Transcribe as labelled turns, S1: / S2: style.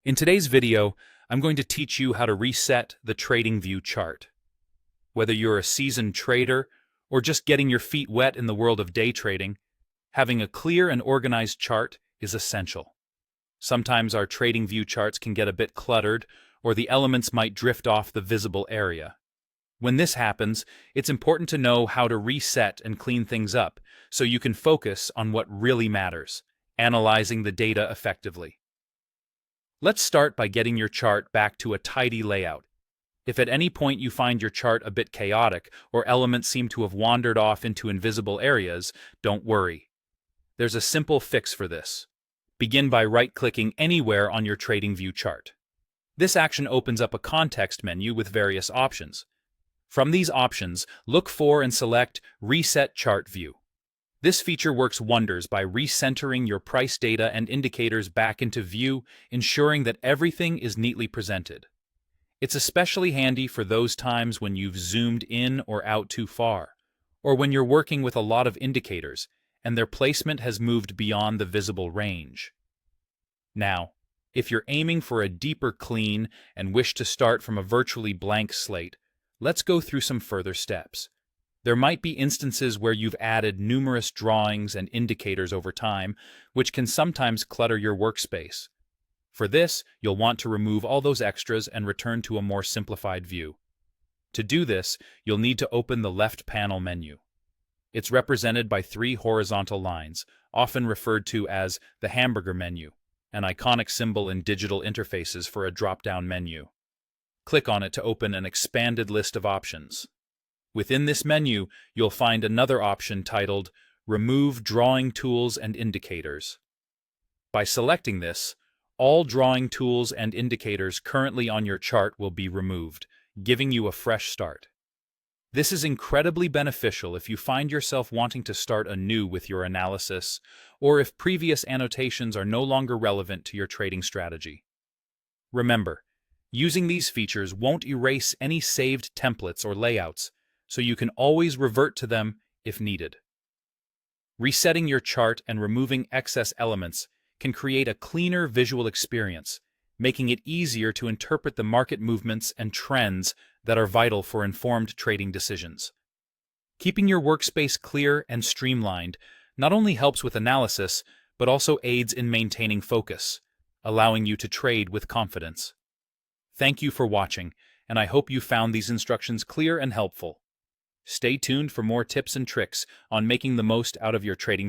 S1: In today's video, I'm going to teach you how to reset the TradingView chart. Whether you're a seasoned trader or just getting your feet wet in the world of day trading, having a clear and organized chart is essential. Sometimes our TradingView charts can get a bit cluttered, or the elements might drift off the visible area. When this happens, it's important to know how to reset and clean things up so you can focus on what really matters, analyzing the data effectively. Let's start by getting your chart back to a tidy layout. If at any point you find your chart a bit chaotic or elements seem to have wandered off into invisible areas, don't worry. There's a simple fix for this. Begin by right-clicking anywhere on your TradingView chart. This action opens up a context menu with various options. From these options, look for and select Reset Chart View. This feature works wonders by recentering your price data and indicators back into view, ensuring that everything is neatly presented. It's especially handy for those times when you've zoomed in or out too far, or when you're working with a lot of indicators and their placement has moved beyond the visible range. Now, if you're aiming for a deeper clean and wish to start from a virtually blank slate, let's go through some further steps. There might be instances where you've added numerous drawings and indicators over time, which can sometimes clutter your workspace. For this, you'll want to remove all those extras and return to a more simplified view. To do this, you'll need to open the left panel menu. It's represented by three horizontal lines, often referred to as the hamburger menu, an iconic symbol in digital interfaces for a drop-down menu. Click on it to open an expanded list of options. Within this menu, you'll find another option titled Remove Drawing Tools and Indicators. By selecting this, all drawing tools and indicators currently on your chart will be removed, giving you a fresh start. This is incredibly beneficial if you find yourself wanting to start anew with your analysis, or if previous annotations are no longer relevant to your trading strategy. Remember, using these features won't erase any saved templates or layouts, so you can always revert to them if needed. Resetting your chart and removing excess elements can create a cleaner visual experience, making it easier to interpret the market movements and trends that are vital for informed trading decisions. Keeping your workspace clear and streamlined not only helps with analysis, but also aids in maintaining focus, allowing you to trade with confidence. Thank you for watching, and I hope you found these instructions clear and helpful. Stay tuned for more tips and tricks on making the most out of your trading